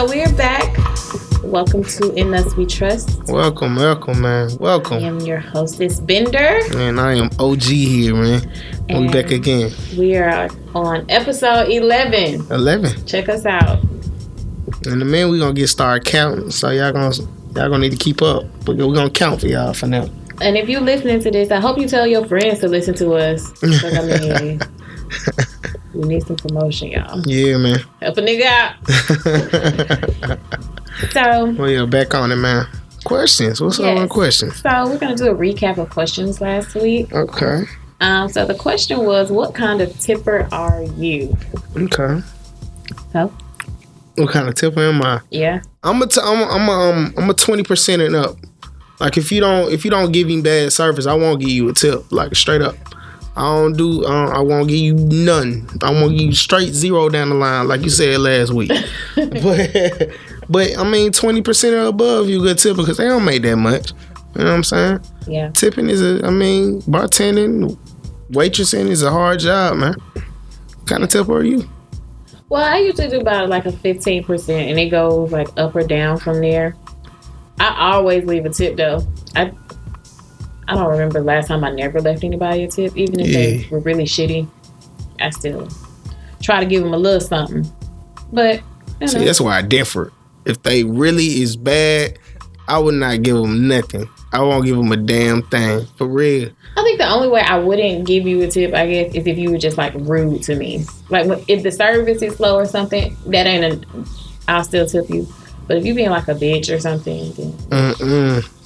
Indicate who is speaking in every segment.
Speaker 1: So we're back. Welcome to In Us We Trust.
Speaker 2: Welcome, man. Welcome.
Speaker 1: I am your hostess, Bender.
Speaker 2: And I am OG here, man. And we back again.
Speaker 1: We are on episode 11.
Speaker 2: 11.
Speaker 1: Check us out.
Speaker 2: And the man, we gonna get started counting. So y'all gonna need to keep up. But we're gonna count for y'all for now.
Speaker 1: And if you're listening to this, I hope you tell your friends to listen to us. Because, I mean, we need some promotion, y'all.
Speaker 2: Yeah, man.
Speaker 1: Help a nigga out. So.
Speaker 2: Well, yeah, back on it, man. Questions. What's up with questions?
Speaker 1: So we're going to do a recap of questions last week.
Speaker 2: Okay.
Speaker 1: So the question was, what kind of tipper are you?
Speaker 2: Okay.
Speaker 1: So?
Speaker 2: What kind of tipper am I?
Speaker 1: Yeah.
Speaker 2: I'm a 20% and up. Like if you don't give me bad service, I won't give you a tip. Like straight up. I won't give you none. I won't give you straight zero down the line, like you said last week. but I mean 20% or above, you good tipper because they don't make that much. You know what I'm saying?
Speaker 1: Yeah.
Speaker 2: Tipping is bartending, waitressing is a hard job, man. What kind of tipper are you?
Speaker 1: Well, I usually do about like a 15%, and it goes like up or down from there. I always leave a tip though. I don't remember the last time I never left anybody a tip, even if they were really shitty. I still try to give them a little something. But
Speaker 2: see, that's why I differ. If they really is bad, I would not give them nothing. I won't give them a damn thing for real.
Speaker 1: I think the only way I wouldn't give you a tip, I guess, is if you were just like rude to me. Like if the service is slow or something, I'll still tip you. But if you being like a bitch or something, then,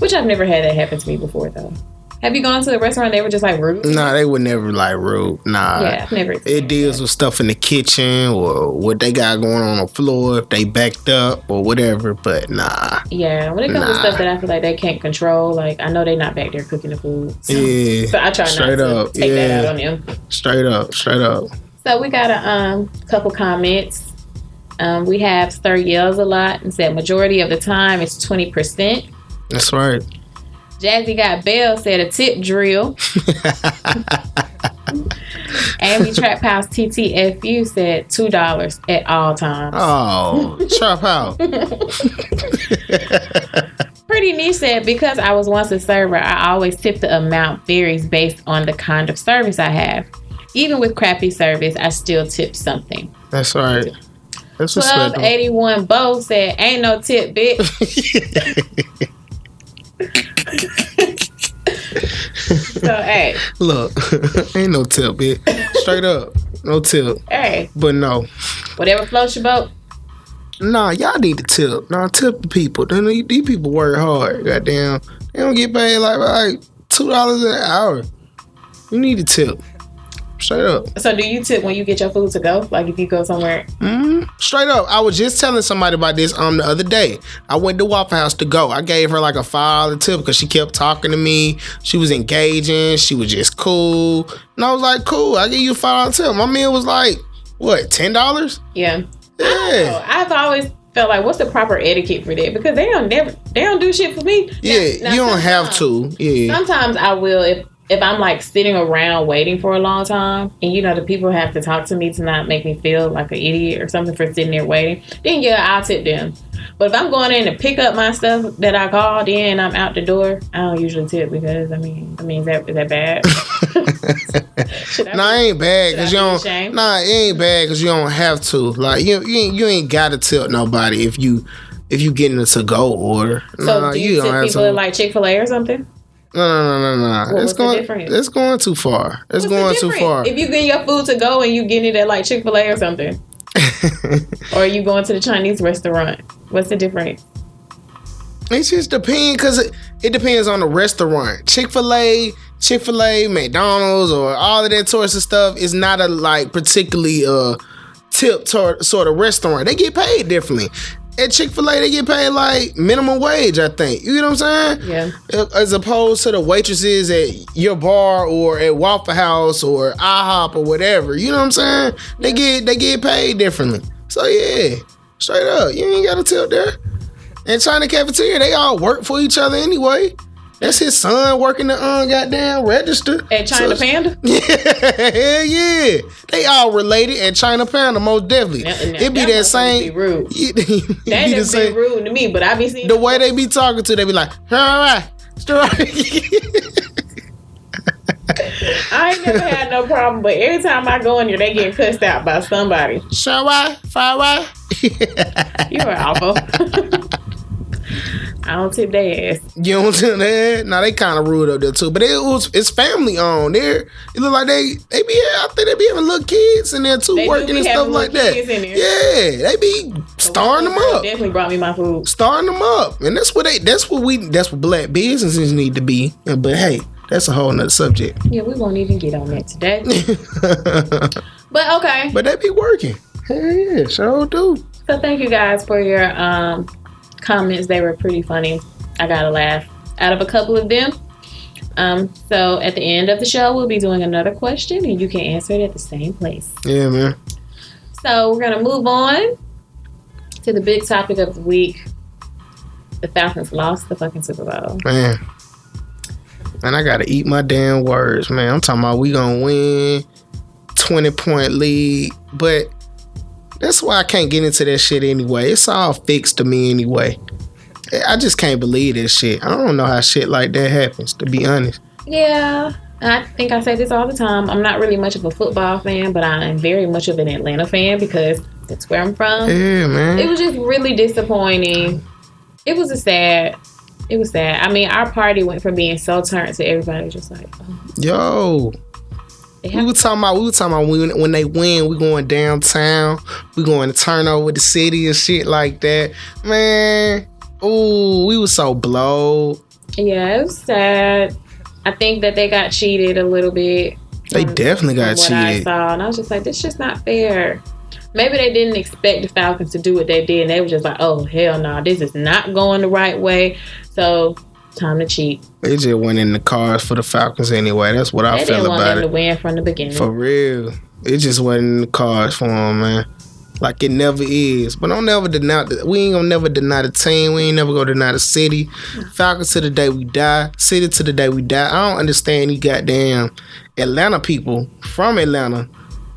Speaker 1: which I've never had that happen to me before though. Have you gone to a restaurant they were just like rude?
Speaker 2: Nah, they were never like rude. Nah.
Speaker 1: Yeah, I've never.
Speaker 2: It deals with stuff in the kitchen or what they got going on the floor if they backed up or whatever. But nah.
Speaker 1: Yeah, when it comes to stuff that I feel like they can't control, like I know they not back there cooking the food. So,
Speaker 2: yeah.
Speaker 1: So I try not to take that out on them. Straight up. So we got a couple comments. We have Stir yells a lot and said majority of the time it's 20%.
Speaker 2: That's right.
Speaker 1: Jazzy Got Bell said a tip drill. Amy Trap House TTFU said $2 at all times.
Speaker 2: Oh, Trap House.
Speaker 1: Pretty Niche said, because I was once a server, I always tip the amount varies based on the kind of service I have. Even with crappy service, I still tip something.
Speaker 2: That's right. That's
Speaker 1: 1281 Bo said, ain't no tip, bitch. So, hey.
Speaker 2: Look, ain't no tip, bitch. Straight up. No tip.
Speaker 1: Hey.
Speaker 2: But no.
Speaker 1: Whatever floats your boat.
Speaker 2: Nah, y'all need to tip. Nah, tip the people. These people work hard. Goddamn. They don't get paid like $2 an hour. You need to tip. Straight up.
Speaker 1: So do you tip when you get your food to go? Like if you go somewhere?
Speaker 2: Straight up. I was just telling somebody about this the other day. I went to Waffle House to go. I gave her like a $5 tip because she kept talking to me. She was engaging. She was just cool. And I was like, cool, I give you a $5 tip. My meal was like, what, $10?
Speaker 1: Yeah.
Speaker 2: Yeah.
Speaker 1: I've always felt like, what's the proper etiquette for that? Because they don't do shit for me.
Speaker 2: Yeah, you don't have to. Yeah.
Speaker 1: Sometimes I will if I'm like sitting around waiting for a long time and the people have to talk to me to not make me feel like an idiot or something for sitting there waiting, then yeah, I'll tip them. But if I'm going in to pick up my stuff that I called in and I'm out the door, I don't usually tip because is that bad?
Speaker 2: Nah, it ain't bad because you don't. Nah, it ain't bad because you don't have to. Like you ain't gotta tip nobody if you getting a to-go order.
Speaker 1: So
Speaker 2: nah,
Speaker 1: do you tip people at like Chick-fil-A or something?
Speaker 2: No.
Speaker 1: What's the difference?
Speaker 2: It's going too far. It's going too far.
Speaker 1: If you get your food to go and you getting it at like Chick-fil-A or something, or are you going to the Chinese restaurant? What's the difference?
Speaker 2: It just depends because it depends on the restaurant. Chick-fil-A, McDonald's, or all of that sorts of stuff is not a like particularly tip sort of restaurant. They get paid differently. At Chick-fil-A, they get paid like minimum wage, I think. You know what I'm saying?
Speaker 1: Yeah.
Speaker 2: As opposed to the waitresses at your bar or at Waffle House or IHOP or whatever. You know what I'm saying? They get paid differently. So yeah, straight up, you ain't got to tip there. And China cafeteria, they all work for each other anyway. That's his son working the goddamn register
Speaker 1: At China Panda?
Speaker 2: Yeah, hell yeah. They all related at China Panda, most definitely. It be that same.
Speaker 1: Be rude.
Speaker 2: That
Speaker 1: just be rude to me, but I be seeing
Speaker 2: the way they be talking to. They be like, all right.
Speaker 1: I ain't never had no problem, but every time I go in there, they get cussed out by somebody. You are awful. I don't tip their ass.
Speaker 2: You don't tip their ass? Nah, they kind of rude up there too. But it's family owned. It look like they be. I think they be having little kids in there too, working and stuff like that. Yeah, they be starring them up.
Speaker 1: Definitely brought me my food.
Speaker 2: Starring them up, and that's what black businesses need to be. But hey. That's a whole nother subject.
Speaker 1: Yeah, we won't even get on that today. But okay.
Speaker 2: But they be working. Hell yeah, sure do.
Speaker 1: So thank you guys for your comments. They were pretty funny. I got a laugh out of a couple of them. So at the end of the show, we'll be doing another question, and you can answer it at the same place.
Speaker 2: Yeah, man.
Speaker 1: So we're going to move on to the big topic of the week. The Falcons lost the fucking Super Bowl.
Speaker 2: Man. And I gotta eat my damn words, man. I'm talking about we gonna win 20-point lead, but that's why I can't get into that shit anyway. It's all fixed to me anyway. I just can't believe this shit. I don't know how shit like that happens, to be honest.
Speaker 1: Yeah, I think I say this all the time. I'm not really much of a football fan, but I am very much of an Atlanta fan because that's where I'm from.
Speaker 2: Yeah, man.
Speaker 1: It was just really disappointing. It was sad. I mean, our party went from being so turned to everybody just like, oh.
Speaker 2: Yo. We were talking about when they win, we going downtown. We going to turn over the city and shit like that. Man, ooh, we was so blowed.
Speaker 1: Yeah, it was sad. I think that they got cheated a little bit.
Speaker 2: They definitely got cheated.
Speaker 1: I saw, and I was just like, this is just not fair. Maybe they didn't expect the Falcons to do what they did, and they were just like, oh, hell no, this is not going the right way. So, time to cheat.
Speaker 2: They just went in the cards for the Falcons anyway. That's what I felt about it. They didn't want them
Speaker 1: to win from the beginning.
Speaker 2: For real. It just wasn't in the cards for them, man. Like it never is. But don't never deny we ain't gonna never deny the team. We ain't never gonna deny the city. Falcons to the day we die. City to the day we die. I don't understand you goddamn Atlanta people from Atlanta,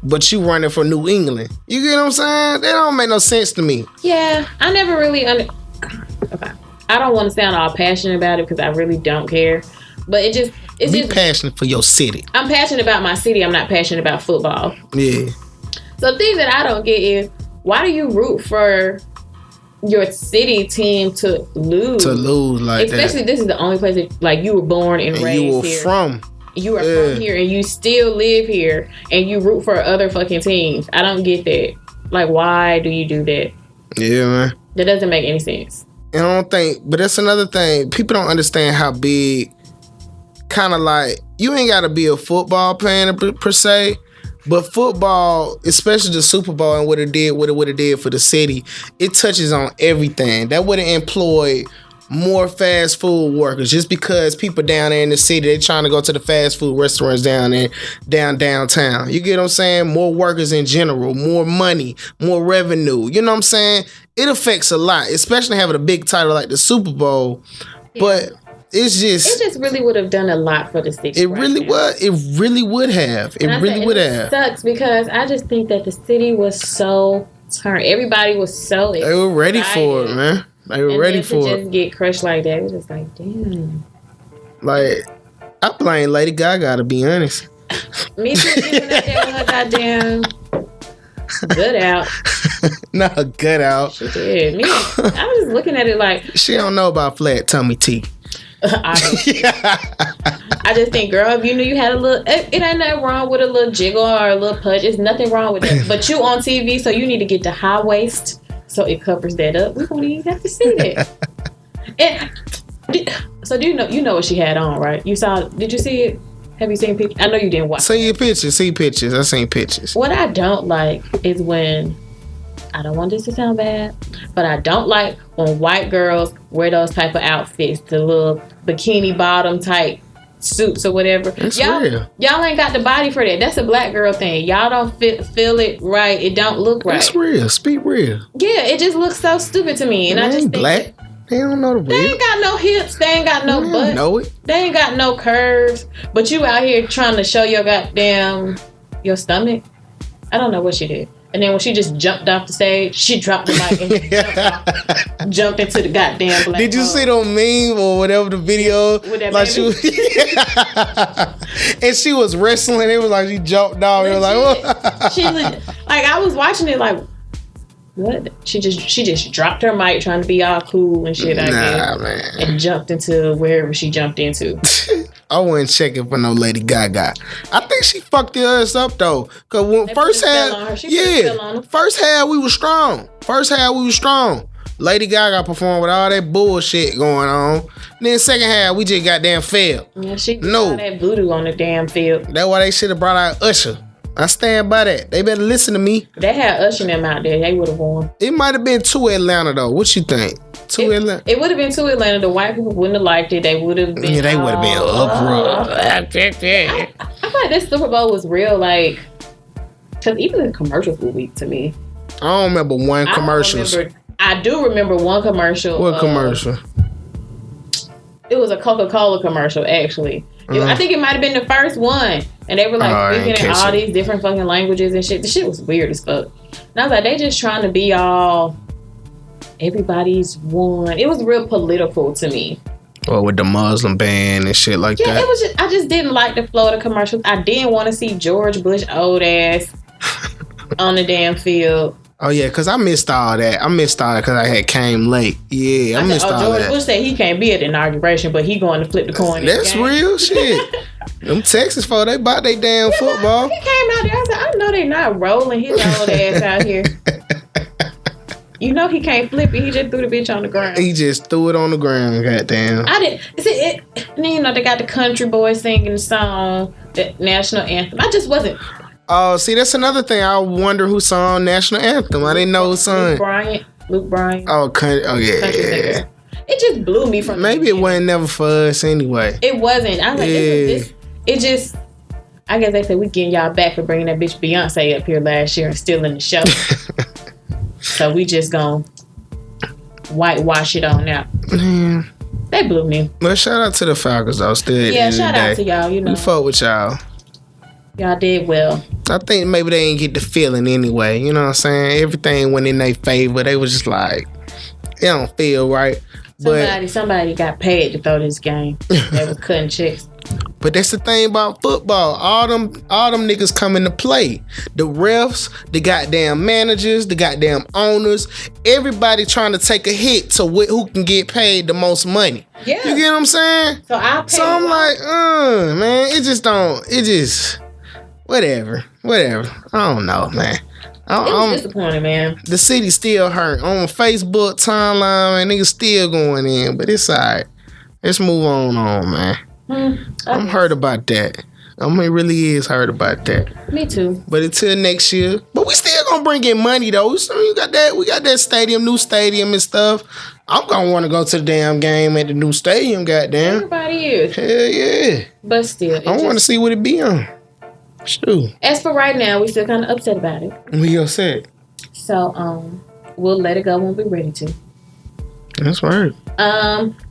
Speaker 2: but you running for New England. You get what I'm saying? That don't make no sense to me.
Speaker 1: Yeah, I never really okay. I don't want to sound all passionate about it because I really don't care. But it's just
Speaker 2: passionate for your city.
Speaker 1: I'm passionate about my city. I'm not passionate about football.
Speaker 2: Yeah.
Speaker 1: So the thing that I don't get is, why do you root for your city team to lose?
Speaker 2: To lose like that.
Speaker 1: Especially this is the only place that, like, you were born and raised
Speaker 2: you were
Speaker 1: here. You are from here and you still live here and you root for other fucking teams. I don't get that. Like, why do you do that?
Speaker 2: Yeah, man.
Speaker 1: That doesn't make any sense.
Speaker 2: I don't think, but that's another thing. People don't understand how big, kind of like, you ain't got to be a football fan per se, but football, especially the Super Bowl and what it did for the city, it touches on everything. That would have employed more fast food workers just because people down there in the city, they trying to go to the fast food restaurants down there, downtown. You get what I'm saying? More workers in general, more money, more revenue. You know what I'm saying? It affects a lot, especially having a big title like the Super Bowl. Yeah. But it just
Speaker 1: really would have done a lot for the city.
Speaker 2: It really would. It really would have. It
Speaker 1: sucks because I just think that the city was so turned. Everybody was so excited.
Speaker 2: They were ready for it, man. They were ready for it.
Speaker 1: To just get crushed like that, it was just like, damn.
Speaker 2: Like, I blame Lady Gaga, to be honest.
Speaker 1: Me too, giving that there with her goddamn gut out.
Speaker 2: No, gut out.
Speaker 1: She did. I was just looking at it like...
Speaker 2: She don't know about flat tummy tea.
Speaker 1: I just think, girl, if you knew you had a little... It ain't nothing wrong with a little jiggle or a little pudge. There's nothing wrong with that. But you on TV, so you need to get the high waist... So it covers that up. We don't even have to see that. So do you know what she had on, right? Did you see it? Have you seen pictures? I know you didn't watch.
Speaker 2: See pictures. I seen pictures.
Speaker 1: What I don't like is when, I don't want this to sound bad, but I don't like when white girls wear those type of outfits, the little bikini bottom type suits or whatever. Y'all ain't got the body for that. That's a black girl thing. Y'all don't feel it right. It don't look right.
Speaker 2: It's real. Speak real.
Speaker 1: Yeah, it just looks so stupid to me. And I just think
Speaker 2: black. They don't know the
Speaker 1: They
Speaker 2: real.
Speaker 1: ain't got no hips. They ain't got no
Speaker 2: They
Speaker 1: butt.
Speaker 2: don't know it.
Speaker 1: They ain't got no curves. But you out here trying to show your your stomach. I don't know what she did. And then when she just jumped off the stage, she dropped the mic and jumped into the goddamn black
Speaker 2: Did you
Speaker 1: hole.
Speaker 2: see the meme or whatever the video?
Speaker 1: With that
Speaker 2: like
Speaker 1: baby?
Speaker 2: And she was wrestling. It was like she jumped off. It was like, what?
Speaker 1: Like I was watching it like, what? She just dropped her mic trying to be all cool and shit. I guess,
Speaker 2: man.
Speaker 1: and jumped into wherever she jumped into.
Speaker 2: I wasn't checking for no Lady Gaga. I think she fucked the ass up though. Cause when first half, first half we was strong. Lady Gaga performed with all that bullshit going on. Then second half we just goddamn failed.
Speaker 1: Yeah, she did all that voodoo on the damn field.
Speaker 2: That's why they should have brought out Usher. I stand by that. They better listen to me.
Speaker 1: They had Usher and them out there. They would have won.
Speaker 2: It might have been to Atlanta though. What you think? Atlanta.
Speaker 1: It would have been to Atlanta. The white people wouldn't have liked it. They would have been.
Speaker 2: Yeah, they would have been uproar.
Speaker 1: I feel like this Super Bowl was real, like, because even the commercials were weak to me.
Speaker 2: I don't remember one commercial.
Speaker 1: I do remember one commercial.
Speaker 2: What commercial?
Speaker 1: It was a Coca-Cola commercial, actually. I think it might have been the first one. And they were like speaking in all these different fucking languages and shit. The shit was weird as fuck. And I was like, they just trying to be all, everybody's one. It was real political to me.
Speaker 2: Or with the Muslim ban and shit like that.
Speaker 1: Yeah, it was just, I just didn't like the flow of the commercials. I didn't want to see George Bush old ass on the damn field.
Speaker 2: Oh yeah, cause I missed all that. Cause I had came late. Yeah, I missed all
Speaker 1: George
Speaker 2: that.
Speaker 1: Bush said he can't be at the inauguration, but he going to flip the coin.
Speaker 2: That's real shit. Them Texas folks, they bought they damn football.
Speaker 1: He came out there. I said, I know they not rolling his old ass out here. You know he can't flip it. He just threw the bitch on the ground.
Speaker 2: He just threw it on the ground. Goddamn.
Speaker 1: I didn't see it. And then, you know, they got the country boys singing the song, the national anthem. I just wasn't.
Speaker 2: Oh, see, that's another thing. I wonder who sung national anthem. I didn't know who sung.
Speaker 1: Luke Bryan.
Speaker 2: Oh, yeah.
Speaker 1: Singer. It just blew me from.
Speaker 2: Maybe it wasn't never for us anyway.
Speaker 1: It wasn't. I was like, it just. I guess they said we getting y'all back for bringing that bitch Beyonce up here last year and stealing the show. So we just gonna whitewash it on out.
Speaker 2: Man.
Speaker 1: They blew me.
Speaker 2: Well, shout out to the Falcons though. Still,
Speaker 1: yeah, shout out to y'all. You know,
Speaker 2: we fought with y'all.
Speaker 1: Y'all did well.
Speaker 2: I think maybe they didn't get the feeling anyway. You know what I'm saying? Everything went in their favor. They was just like, it don't feel right.
Speaker 1: Somebody got paid to throw this game. They was cutting checks.
Speaker 2: But that's the thing about football. All them niggas come into play. The refs, the goddamn managers, the goddamn owners. Everybody trying to take a hit to who can get paid the most money.
Speaker 1: Yeah.
Speaker 2: You get what I'm saying?
Speaker 1: So
Speaker 2: I'm like, man, it just whatever. I don't know, man.
Speaker 1: It was disappointing, man.
Speaker 2: The city still hurt. On Facebook timeline, man, niggas still going in. But it's alright. Let's move on, man. I'm hurt about that. I mean, it really is hurt about that.
Speaker 1: Me too.
Speaker 2: But until next year. But we still gonna bring in money, though. So we got that stadium, new stadium and stuff. I'm gonna want to go to the damn game at the new stadium, goddamn.
Speaker 1: Everybody is.
Speaker 2: Hell yeah.
Speaker 1: But still.
Speaker 2: I want to see what it be on. Shoot.
Speaker 1: As for right now, we still kind of upset about it.
Speaker 2: We upset.
Speaker 1: So, we'll let it go when we're ready to.
Speaker 2: That's right.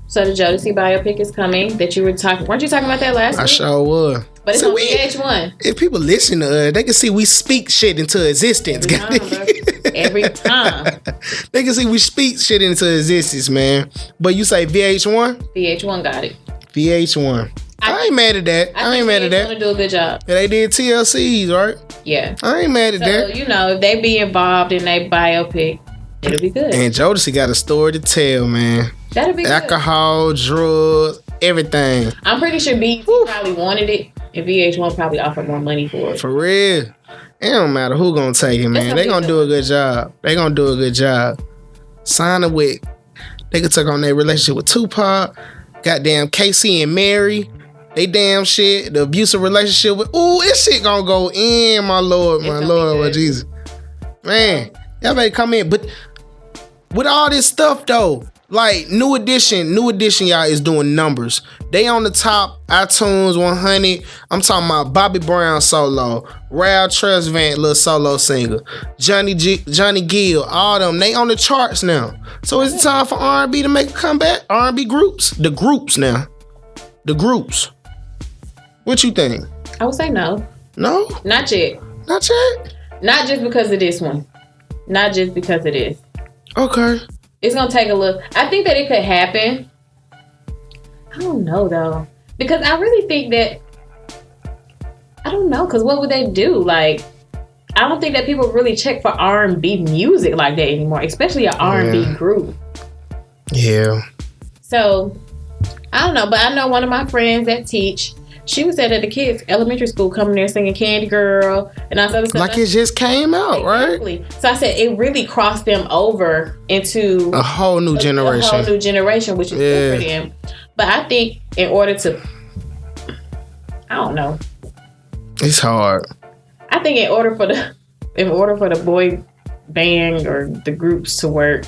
Speaker 1: So the Jodeci biopic is coming that you were talking. Weren't you talking about that last week?
Speaker 2: I sure was.
Speaker 1: But it's on VH1.
Speaker 2: If people listen to us, they can see we speak shit into existence.
Speaker 1: Every time.
Speaker 2: They can see we speak shit into existence, man. But you say VH1?
Speaker 1: VH1 got it.
Speaker 2: VH1. I ain't mad at that. I ain't mad at that.
Speaker 1: They do a good job.
Speaker 2: Yeah, they did TLCs, right?
Speaker 1: Yeah.
Speaker 2: I ain't mad at that.
Speaker 1: So, you know, if they be involved in a biopic, it'll be good.
Speaker 2: And Jodeci got a story to tell, man.
Speaker 1: That'll be
Speaker 2: Alcohol, drugs, everything.
Speaker 1: I'm pretty sure BET probably wanted it, and VH1 probably offered more money for it.
Speaker 2: For real. It don't matter who gonna take it, man. They gonna do a good job. Sign it with. They could take on their relationship with Tupac. Goddamn Casey and Mary. They damn shit. The abusive relationship with. Ooh, this shit gonna go in, my Lord, Jesus. Man, y'all better come in. But with all this stuff though, like New Edition, y'all is doing numbers. They on the top iTunes 100. I'm talking about Bobby Brown solo, Ralph Tresvant little solo singer, Johnny Gill, all them. They on the charts now. So is it time for R&B to make a comeback? R&B groups, the groups now, the groups. What you think?
Speaker 1: I would say no.
Speaker 2: No,
Speaker 1: not yet.
Speaker 2: Not yet.
Speaker 1: Not just because of this one. Not just because of this.
Speaker 2: Okay.
Speaker 1: It's gonna take a look. I think that it could happen. I don't know though, because I really think that I don't know. Because what would they do? Like, I don't think that people really check for R&B music like that anymore, especially an R&B group.
Speaker 2: Yeah.
Speaker 1: So I don't know, but I know one of my friends that teach. She was at the kids' elementary school coming there singing Candy Girl and all this other stuff.
Speaker 2: Like it just came out,
Speaker 1: exactly.
Speaker 2: Right?
Speaker 1: So I said it really crossed them over into
Speaker 2: a whole new generation.
Speaker 1: A whole new generation, which is good for them. But I think in order to, I don't know.
Speaker 2: It's hard.
Speaker 1: I think in order for the boy band or the groups to work,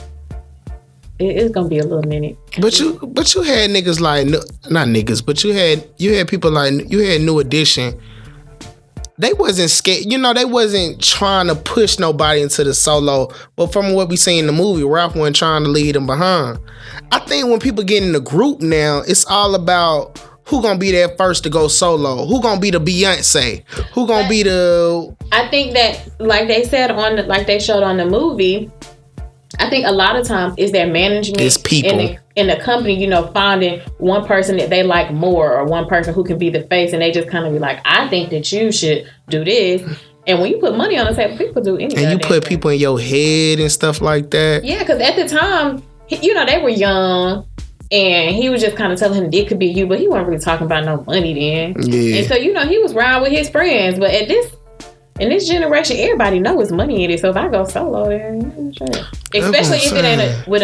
Speaker 1: it's gonna be a little minute.
Speaker 2: But you had niggas like, not niggas, but you had people like, you had New Edition. They wasn't scared, they wasn't trying to push nobody into the solo. But from what we see in the movie, Ralph wasn't trying to lead them behind. I think when people get in the group now, it's all about who gonna be there first to go solo. Who gonna be the Beyonce? Who gonna be the?
Speaker 1: I think that, like they said like they showed on the movie, I think a lot of times is their management.
Speaker 2: It's people
Speaker 1: in the company, finding one person that they like more or one person who can be the face, and they just kind of be like, I think that you should do this. And when you put money on the table, people do anything.
Speaker 2: And you put people in your head and stuff like that.
Speaker 1: Yeah, because at the time, they were young, and he was just kind of telling him it could be you, but he wasn't really talking about no money then.
Speaker 2: Yeah.
Speaker 1: And so, he was around with his friends, but in this generation, everybody knows money in it. So if I go solo, then sure. Especially if it ain't with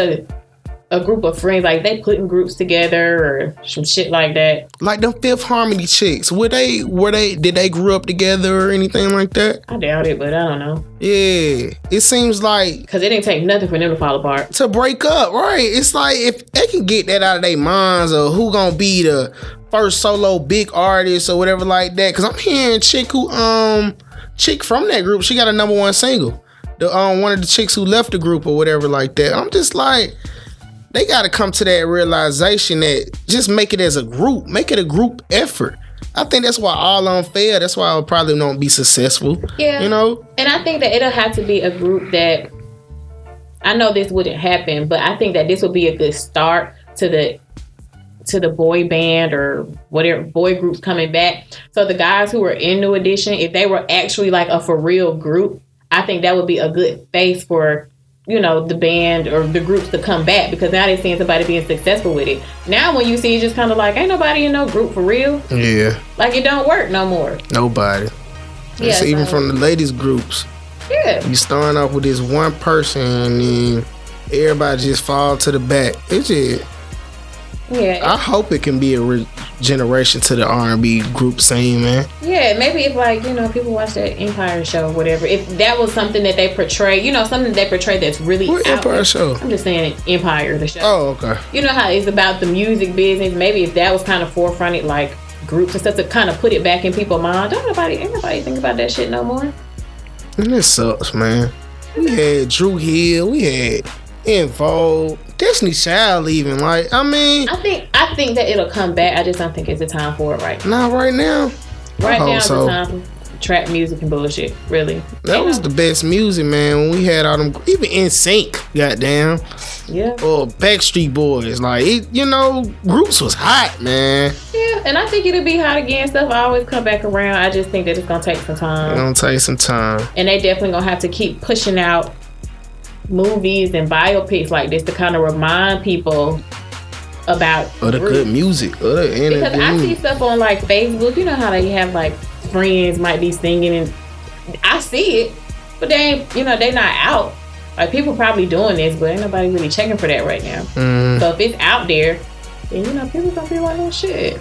Speaker 1: a group of friends, like they putting groups together or some shit like that.
Speaker 2: Like them Fifth Harmony chicks, did they grow up together or anything like that?
Speaker 1: I doubt it, but I don't know.
Speaker 2: Yeah, it seems like
Speaker 1: because it didn't take nothing for them to fall apart
Speaker 2: to break up, right? It's like if they can get that out of their minds, or who gonna be the first solo big artist or whatever like that. Because I'm hearing chick from that group, she got a #1 single. The one of the chicks who left the group or whatever like that. I'm just like, they got to come to that realization that just make it as a group, make it a group effort. I think that's why all of them fail. That's why I probably won't be successful.
Speaker 1: Yeah, And I think that it'll have to be a group that, I know this wouldn't happen, but I think that this would be a good start to the boy band or whatever boy groups coming back. So the guys who were in New Edition, if they were actually like a for real group, I think that would be a good face for, the band or the groups to come back, because now they're seeing somebody being successful with it. Now when you see, it's just kind of like, ain't nobody in no group for real.
Speaker 2: Yeah.
Speaker 1: Like it don't work no more.
Speaker 2: Nobody.
Speaker 1: Yeah,
Speaker 2: even from the ladies groups.
Speaker 1: Yeah.
Speaker 2: You starting off with this one person and then everybody just fall to the back. It's just...
Speaker 1: Yeah,
Speaker 2: I hope it can be a regeneration to the R&B group scene, man.
Speaker 1: Yeah, maybe if people watch that Empire show or whatever, if that was something that they portray, something that they portray that's really
Speaker 2: what
Speaker 1: out
Speaker 2: Empire
Speaker 1: there.
Speaker 2: show?
Speaker 1: I'm just saying Empire, the show.
Speaker 2: Oh, okay.
Speaker 1: You know how it's about the music business. Maybe if that was kind of forefronted, like groups and stuff, to kind of put it back in people's mind. Ain't nobody think about that shit no more.
Speaker 2: And it sucks, man. We had Drew Hill, we had In Vogue, Destiny Child even. Like, I
Speaker 1: think that it'll come back. I just don't think it's the time for it right now.
Speaker 2: Not right now.
Speaker 1: Right now is the time for trap music and bullshit, really.
Speaker 2: That was the best music, man, when we had all them, even NSYNC, goddamn.
Speaker 1: Yeah.
Speaker 2: Or Backstreet Boys. Like, groups was hot, man.
Speaker 1: Yeah, and I think it'll be hot again. Stuff always come back around. I just think that it's going to take some time.
Speaker 2: It's going to take some time.
Speaker 1: And they definitely going to have to keep pushing out movies and biopics like this to kind of remind people about
Speaker 2: the good music.
Speaker 1: Because I see stuff on like Facebook. You know how they have like friends might be singing, and I see it, but they ain't, they not out. Like people probably doing this, but ain't nobody really checking for that right now. So if it's out there, then people gonna be like, oh shit.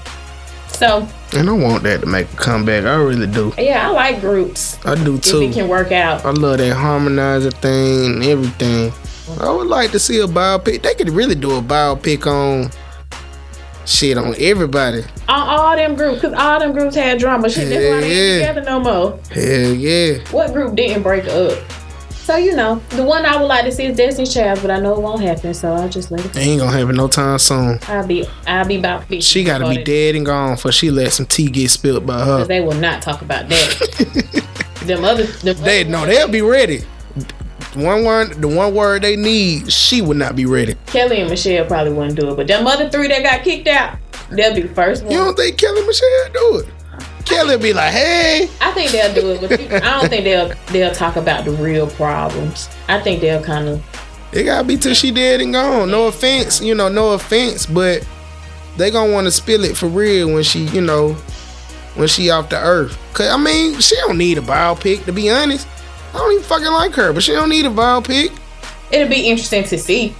Speaker 1: So,
Speaker 2: and I want that to make a comeback. I really do.
Speaker 1: Yeah, I like groups.
Speaker 2: I do too.
Speaker 1: If it can work out.
Speaker 2: I love that harmonizer thing and everything. I would like to see a biopic. They could really do a biopic on Shit on everybody.
Speaker 1: On all them groups, because all them groups had drama. Shit, that's why they ain't together no more.
Speaker 2: Hell yeah.
Speaker 1: What group didn't break up? So, you know, the one I would like to see is Destiny's Child, but I know it won't happen, so I'll just let it.
Speaker 2: It ain't gonna happen no time soon.
Speaker 1: I'll be about 50.
Speaker 2: She gotta be dead and gone before she let some tea get spilled by her.
Speaker 1: Because they will not talk about that. They'll
Speaker 2: be ready. The one word they need, she would not be ready.
Speaker 1: Kelly and Michelle probably wouldn't do it, but them other three that got kicked out, they'll be the first one.
Speaker 2: You don't think Kelly and Michelle do it? Kelly be like, hey.
Speaker 1: I think they'll do it, but I don't think they'll talk about the real problems. I think they'll kind of.
Speaker 2: It gotta be till she dead and gone. No offense, but they gonna want to spill it for real when she off the earth. Cause I mean, she don't need a biopic, to be honest. I don't even fucking like her, but she don't need a biopic.
Speaker 1: It'll be interesting to see.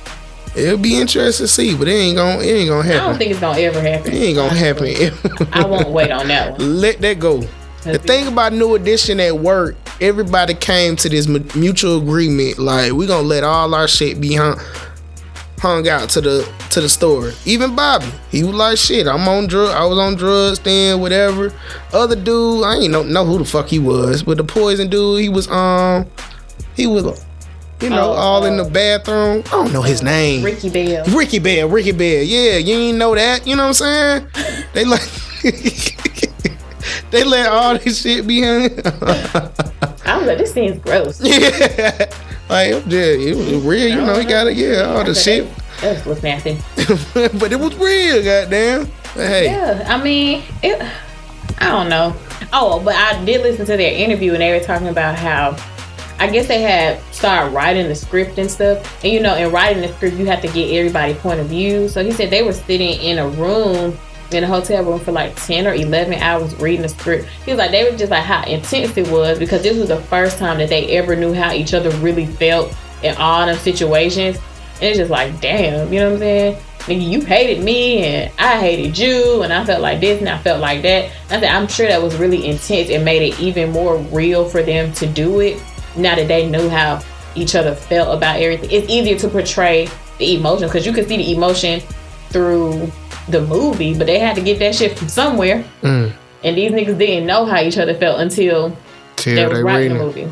Speaker 2: It'll be interesting to see, but it ain't gonna happen.
Speaker 1: I don't think it's gonna ever happen.
Speaker 2: It ain't gonna happen.
Speaker 1: I won't wait on that one.
Speaker 2: Let that go. The thing about New Edition at work, everybody came to this mutual agreement. Like, we gonna let all our shit be hung out to the store. Even Bobby, he was like, shit, I was on drugs then, whatever. Other dude, I ain't know who the fuck he was, but the poison dude, he was all in the bathroom. I don't know his name.
Speaker 1: Ricky Bell.
Speaker 2: Yeah, you ain't know that. You know what I'm saying? They like they let all this shit be hung.
Speaker 1: I was like, this seems gross.
Speaker 2: Yeah. Like, it was real, he got it, all the shit.
Speaker 1: That was nasty.
Speaker 2: But it was real, goddamn. But hey.
Speaker 1: Yeah, I mean, I don't know. Oh, but I did listen to their interview and they were talking about how, I guess they had started writing the script and stuff. And in writing the script, you have to get everybody's point of view. So he said they were sitting in a hotel room for like 10 or 11 hours reading the script. He was like, they were just like how intense it was, because this was the first time that they ever knew how each other really felt in all them situations. And it's just like, damn, you know what I'm saying? Nigga, you hated me and I hated you and I felt like this and I felt like that. I said, I'm sure that was really intense and made it even more real for them to do it. Now that they knew how each other felt about everything, it's easier to portray the emotion, because you could see the emotion through the movie, but they had to get that shit from somewhere. And these niggas didn't know how each other felt until they was writing the movie.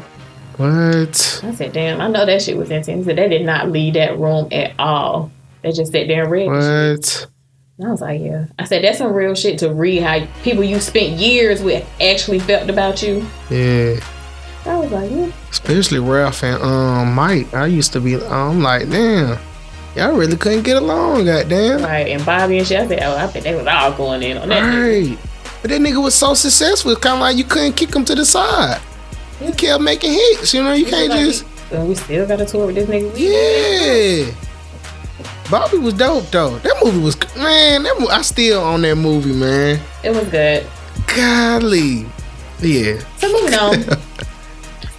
Speaker 2: What?
Speaker 1: I said, damn, I know that shit was intense. They did not leave that room at all. They just sat there and read.
Speaker 2: What?
Speaker 1: And I was like, yeah. I said, that's some real shit to read, how people you spent years with actually felt about you.
Speaker 2: Yeah.
Speaker 1: I was like, yeah.
Speaker 2: Especially Ralph and Mike. I'm like, damn, y'all really couldn't get along, goddamn.
Speaker 1: Right, and Bobby and shit. I said, I think they was all going in on that.
Speaker 2: Right. But that nigga was so successful, kind of like you couldn't kick him to the side. Yeah. He kept making hits, you can't like just.
Speaker 1: We still got a tour with this nigga.
Speaker 2: Yeah. Bobby was dope though. That movie was, man. I still on that movie, man.
Speaker 1: It was good.
Speaker 2: Golly. Yeah.
Speaker 1: So moving on.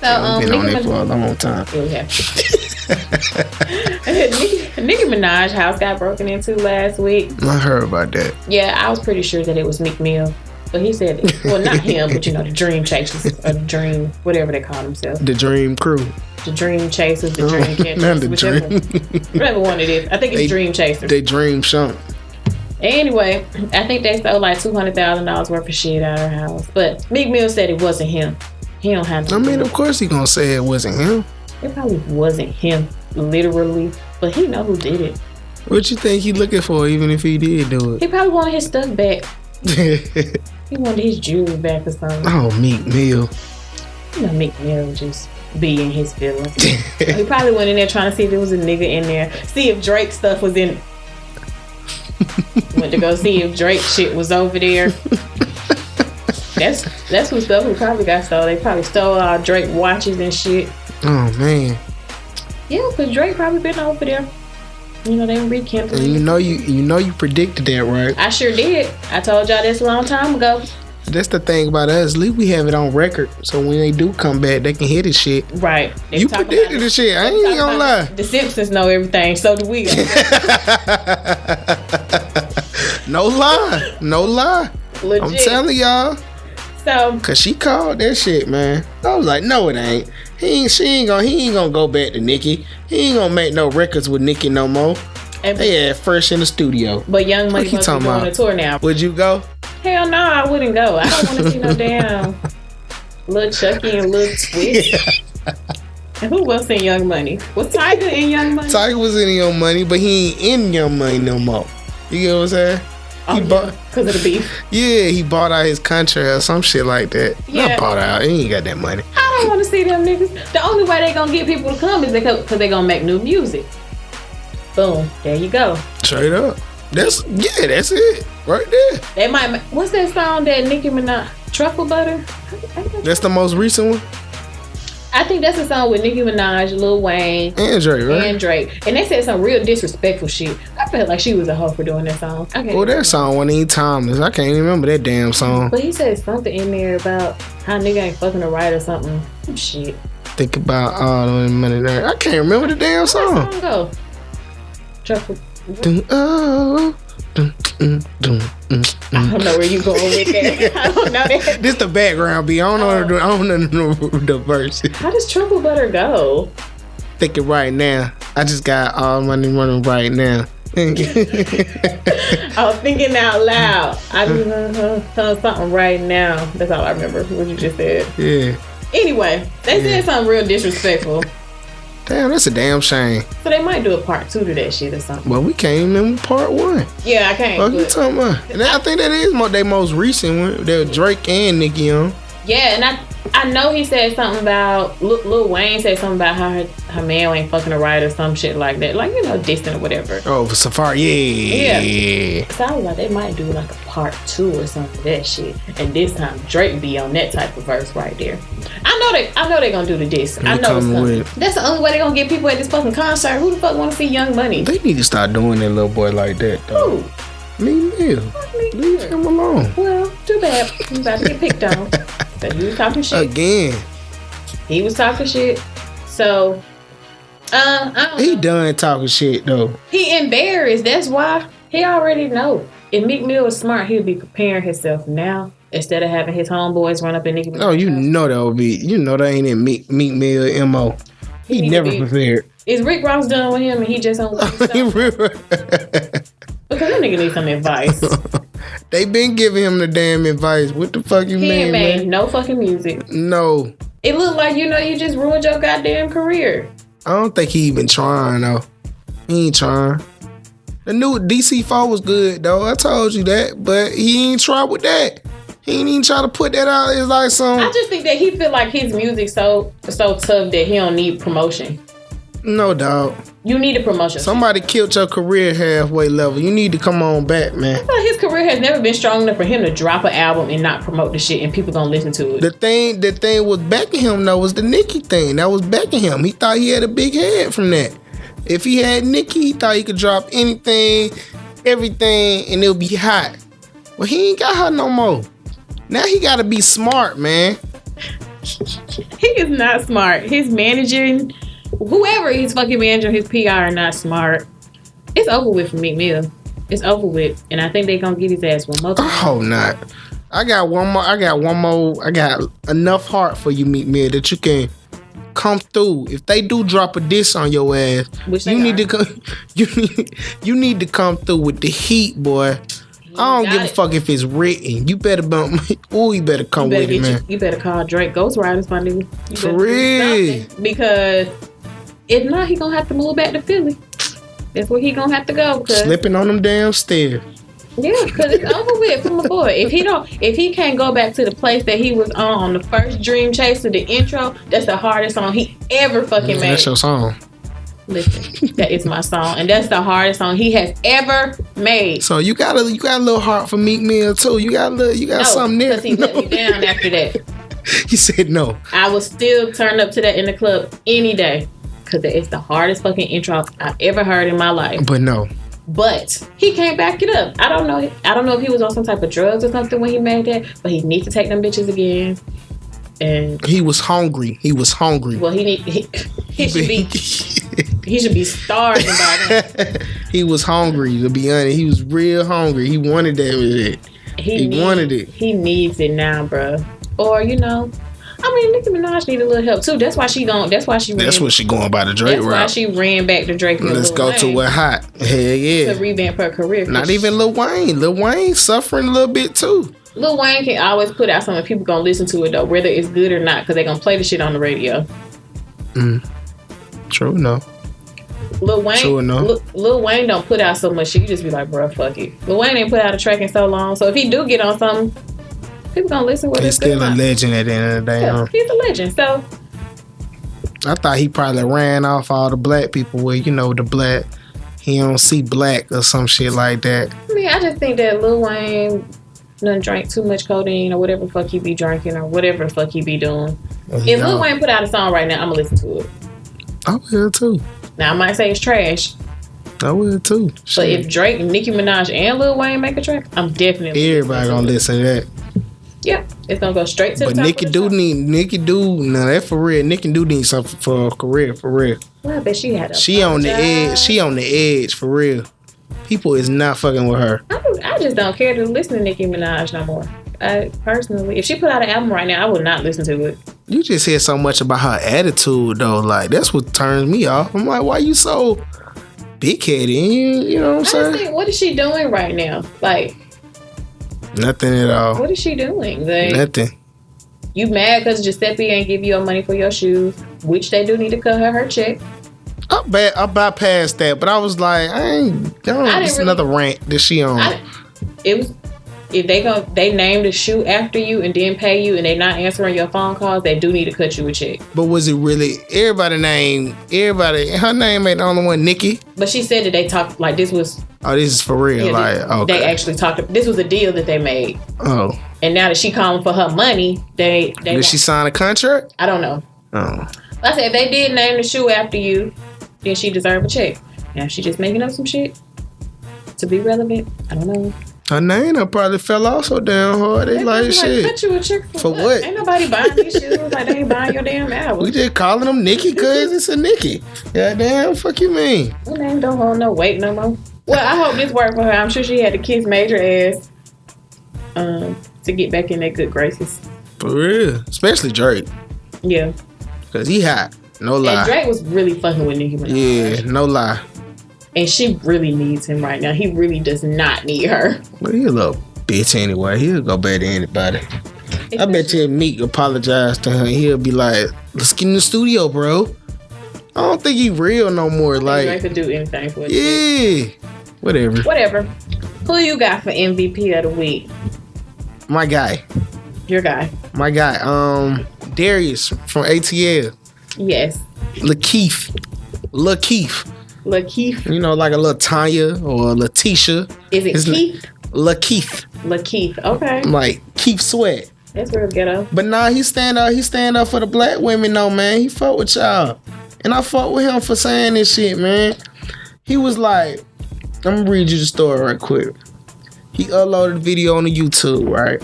Speaker 1: So
Speaker 2: been on it for a long time.
Speaker 1: Yeah. Nicki Minaj's house got broken into last week.
Speaker 2: I heard about that.
Speaker 1: Yeah, I was pretty sure that it was Meek Mill. But he said, well, not him, but the Dream Chasers, or Dream, whatever they call themselves.
Speaker 2: The Dream Crew.
Speaker 1: The Dream Chasers, the Dream Catchers, whatever one it is. I think it's Dream Chasers.
Speaker 2: They Dream Shump.
Speaker 1: Anyway, I think they stole like $200,000 worth of shit out of her house. But Meek Mill said it wasn't him. He don't have to.
Speaker 2: I mean, of course he gonna say it wasn't him.
Speaker 1: It probably wasn't him, literally. But he know who did it.
Speaker 2: What you think he looking for, even if he did do it?
Speaker 1: He probably wanted his stuff back. He wanted his jewelry back or something.
Speaker 2: Oh, Meek Mill.
Speaker 1: Meek Mill just be in his feelings. He probably went in there trying to see if there was a nigga in there. See if Drake stuff was in. Went to go see if Drake shit was over there. That's who stuff who probably got stole. They probably stole all Drake watches and shit.
Speaker 2: Oh man.
Speaker 1: Yeah, because Drake probably been over there. They rekindled.
Speaker 2: And you predicted that, right?
Speaker 1: I sure did. I told y'all this a long time ago.
Speaker 2: That's the thing about us. At least we have it on record, so when they do come back, they can hear this shit.
Speaker 1: Right.
Speaker 2: You predicted this shit. I ain't gonna lie.
Speaker 1: The Simpsons know everything, so do we.
Speaker 2: No lie. Legit. I'm telling y'all.
Speaker 1: So,
Speaker 2: cause she called that shit, man. I was like, no, it ain't. He ain't gonna go back to Nicki. He ain't gonna make no records with Nicki no more. They had Fresh in the studio.
Speaker 1: But Young Money
Speaker 2: What you
Speaker 1: must be
Speaker 2: talking
Speaker 1: doing
Speaker 2: about?
Speaker 1: a tour now.
Speaker 2: Would you go?
Speaker 1: Hell no, I wouldn't go. I don't want to see no damn Lil Chucky and Lil Twist. And who else in Young Money? Was Tiger in Young Money?
Speaker 2: Tiger was in Young Money, but he ain't in Young Money no more. You get what I'm saying?
Speaker 1: Oh, because of the beef.
Speaker 2: Yeah, he bought out his contract or some shit like that.
Speaker 1: Yeah.
Speaker 2: Not bought out. He ain't got that money.
Speaker 1: I don't want to see them niggas. The only way they gonna get people to come is because they gonna make new music. Boom. There you go.
Speaker 2: Straight up. That's it. Right there.
Speaker 1: They might. What's that song that Nicki Minaj? Truffle Butter?
Speaker 2: That's the most recent one?
Speaker 1: I think that's a song with Nicki Minaj, Lil Wayne,
Speaker 2: And Drake, right?
Speaker 1: and Drake. And they said some real disrespectful shit. I felt like she was a hoe for doing that song.
Speaker 2: Well, that song wasn't even timeless. I can't even remember that damn song.
Speaker 1: But he said something in there about how nigga ain't fucking a right or something. Some shit.
Speaker 2: Think about all the money there. I can't remember the damn
Speaker 1: How
Speaker 2: song.
Speaker 1: that song go? Truffle.
Speaker 2: Dun, oh, dun,
Speaker 1: I don't know where you going with that. I don't know that.
Speaker 2: This the background beat. I don't know the verse.
Speaker 1: How does Truffle Butter go?
Speaker 2: Thinking right now. I just got all money running right now.
Speaker 1: I was thinking out loud. I just tell something right now. That's all I remember. What you just said.
Speaker 2: Yeah.
Speaker 1: Anyway, they said something real disrespectful.
Speaker 2: Damn, that's a damn shame.
Speaker 1: So they might do a part 2 to that shit or something.
Speaker 2: Well, we can't remember part 1.
Speaker 1: Yeah, I can't.
Speaker 2: What you talking about? And I think that is their most recent one. They're Drake and Nicki on.
Speaker 1: Yeah, and I know he said something about Lil Wayne said something about how her man ain't fucking her right or some shit like that, like distant or whatever.
Speaker 2: Oh, for Safari, yeah.
Speaker 1: So I was like, they might do like a part 2 or something of that shit, and this time Drake be on that type of verse right there. I know they gonna do the diss. I know it's coming. That's the only way they gonna get people at this fucking concert. Who the fuck want to see Young Money?
Speaker 2: They need to start doing that little boy like that, though.
Speaker 1: Who?
Speaker 2: Meek Mill. Leave him alone.
Speaker 1: Well, too bad. He's about to get picked on. But he was talking shit.
Speaker 2: Again.
Speaker 1: He was talking shit. So, I don't
Speaker 2: He
Speaker 1: know.
Speaker 2: done talking shit, though.
Speaker 1: He embarrassed. That's why. He already know. If Meek Mill was smart, he'd be preparing himself now instead of having his homeboys run up in Nicki Minaj.
Speaker 2: No, you know that would be. You know that ain't in Meek Mill MO. He never prepared.
Speaker 1: Is Rick Ross done with him and he just on because that nigga needs some advice.
Speaker 2: They been giving him the damn advice. What the fuck you
Speaker 1: He
Speaker 2: mean,
Speaker 1: ain't made
Speaker 2: man?
Speaker 1: no fucking music.
Speaker 2: No.
Speaker 1: It looked like you just ruined your goddamn career.
Speaker 2: I don't think he even trying, though. He ain't trying. The new DC4 was good, though. I told you that. But he ain't try with that. He ain't even try to put that out as like some...
Speaker 1: I just think that he feel like his music so tough that he don't need promotion.
Speaker 2: No, dog.
Speaker 1: You need a promotion.
Speaker 2: Somebody killed your career halfway level. You need to come on back, man.
Speaker 1: I feel like his career has never been strong enough for him to drop an album and not promote the shit and people gonna listen to it.
Speaker 2: The thing was backing him, though, was the Nicki thing. That was backing him. He thought he had a big head from that. If he had Nicki, he thought he could drop anything, everything, and it'll be hot. Well, he ain't got her no more. Now he gotta be smart, man.
Speaker 1: He is not smart. His manager, whoever he's fucking manager, his PR are not smart. It's over with for Meek Mill. It's over with. And I think they gonna get his ass one more time.
Speaker 2: Oh, not. I got one more. I got enough heart for you, Meek Mill, that you can come through. If they do drop a diss on your ass,
Speaker 1: Which
Speaker 2: you
Speaker 1: they
Speaker 2: need
Speaker 1: are.
Speaker 2: to come. You need to come through with the heat, boy. I don't
Speaker 1: got
Speaker 2: give a
Speaker 1: it.
Speaker 2: fuck if it's written. You better bump. Ooh, you better come with it, man.
Speaker 1: You better call Drake Ghostwriters, my nigga. You
Speaker 2: For
Speaker 1: better do
Speaker 2: real.
Speaker 1: something, because if not, he gonna have to move back to Philly. That's where he gonna have to go. Cause,
Speaker 2: Slipping on them damn stairs.
Speaker 1: yeah, because it's over with for my boy. If he can't go back to the place that he was on the first Dream Chaser, the intro, that's the hardest song he ever fucking made.
Speaker 2: That's your song.
Speaker 1: Listen, that is my song, and that's the hardest song he has ever made.
Speaker 2: So you got a little heart for Meek Mill too. You got something there.
Speaker 1: Because he let me down after that.
Speaker 2: He said no.
Speaker 1: I will still turn up to that in the club any day, because it's the hardest fucking intro I've ever heard in my life.
Speaker 2: But no.
Speaker 1: But he can't back it up. I don't know if he was on some type of drugs or something when he made that, but he needs to take them bitches again. And
Speaker 2: he was hungry.
Speaker 1: well, he should be starving by now.
Speaker 2: He was hungry, to be honest. He was real hungry. He wanted that with it. He wanted it.
Speaker 1: He needs it now, bro. Or I mean, Nicki Minaj need a little help too. That's why she going. That's what she going
Speaker 2: by the Drake route.
Speaker 1: That's why she ran back to Drake.
Speaker 2: Let's go Wayne to what hot. Hell yeah.
Speaker 1: To revamp her career.
Speaker 2: Not even Lil Wayne. Lil Wayne suffering a little bit too.
Speaker 1: Lil Wayne can always put out something people gonna listen to it though, whether it's good or not, because they gonna play the shit on the radio.
Speaker 2: True enough.
Speaker 1: Lil Wayne don't put out so much shit. You just be like, bro, fuck it. Lil Wayne ain't put out a track in so long, so if he do get on something, people gonna listen with it.
Speaker 2: He's still a legend at the end of the day.
Speaker 1: Yeah, he's a legend. So
Speaker 2: I thought he probably ran off all the black people with, the black. He don't see black or some shit like that.
Speaker 1: I mean, I just think that Lil Wayne done drank too much codeine or whatever the fuck he be drinking or whatever the fuck he be doing. If Lil Wayne put out a song right now, I'm gonna listen to it.
Speaker 2: I will too.
Speaker 1: Now I might say it's trash.
Speaker 2: I will too.
Speaker 1: But if Drake, Nicki Minaj, and Lil Wayne make a track, I'm definitely
Speaker 2: everybody gonna listen to that.
Speaker 1: Yeah, it's gonna go straight to the top. But Nicki
Speaker 2: now that for real. Nicki do need something for her career, for real.
Speaker 1: Well, I bet she had
Speaker 2: She on the edge. She on the edge, for real. People is not fucking with her.
Speaker 1: I just don't care to listen to Nicki Minaj no more. Personally, if she put out an album right now, I would not listen to it.
Speaker 2: You just hear so much about her attitude, though. Like, that's what turns me off. I'm like, why you so big-headed? You know what I'm saying?
Speaker 1: Think, what is she doing right now? Like,
Speaker 2: nothing at all.
Speaker 1: What is she doing? Like,
Speaker 2: nothing.
Speaker 1: You mad because Giuseppe ain't give you your money for your shoes, which they do need to cut her check.
Speaker 2: I bypassed that, but I was like, it's another rant that she on.
Speaker 1: If they named a shoe after you and didn't pay you and they not answering your phone calls, they do need to cut you a check.
Speaker 2: But was it really her name ain't the only one, Nicki?
Speaker 1: But she said that they talked like this was.
Speaker 2: Oh, this is for real. Okay.
Speaker 1: They actually talked. This was a deal that they made.
Speaker 2: Oh.
Speaker 1: And now that she calling for her money, did
Speaker 2: she sign a contract?
Speaker 1: I don't know.
Speaker 2: Oh.
Speaker 1: I said if they did name the shoe after you, then she deserve a check. Now she just making up some shit to be relevant. I don't know.
Speaker 2: Her name probably fell off so damn hard. They like shit.
Speaker 1: Cut you a check
Speaker 2: for what?
Speaker 1: Ain't nobody buying these shoes. Like they ain't buying your damn album.
Speaker 2: We just calling them Nicki because it's a Nicki. Yeah, damn. Fuck you mean?
Speaker 1: Her name don't hold no weight no more. Well, I hope this worked for her. I'm sure she had to kiss Major ass to get back in their good graces.
Speaker 2: For real, especially Drake.
Speaker 1: Yeah.
Speaker 2: Cause he hot. No lie.
Speaker 1: And Drake was really fucking with Nicki Minaj.
Speaker 2: Yeah, no lie.
Speaker 1: And she really needs him right now. He really does not need her.
Speaker 2: Well, he a little bitch anyway. He'll go back to anybody. I bet you if Meek apologize to her, he'll be like, let's get in the studio, bro. I don't think he real no more. Like,
Speaker 1: Drake could do anything for it.
Speaker 2: Yeah. Whatever.
Speaker 1: Who you got for MVP of the week?
Speaker 2: My guy.
Speaker 1: Your guy.
Speaker 2: My guy. Darius from ATL.
Speaker 1: Yes.
Speaker 2: Lakeith.
Speaker 1: Lakeith.
Speaker 2: You know, like a little Tanya or Letitia.
Speaker 1: Is it Keith?
Speaker 2: Lakeith.
Speaker 1: Okay.
Speaker 2: Like Keith Sweat.
Speaker 1: That's real ghetto.
Speaker 2: But nah, he stand up for the black women though, man. He fuck with y'all. And I fuck with him for saying this shit, man. He was like, I'm gonna read you the story right quick. He uploaded a video on the YouTube, right?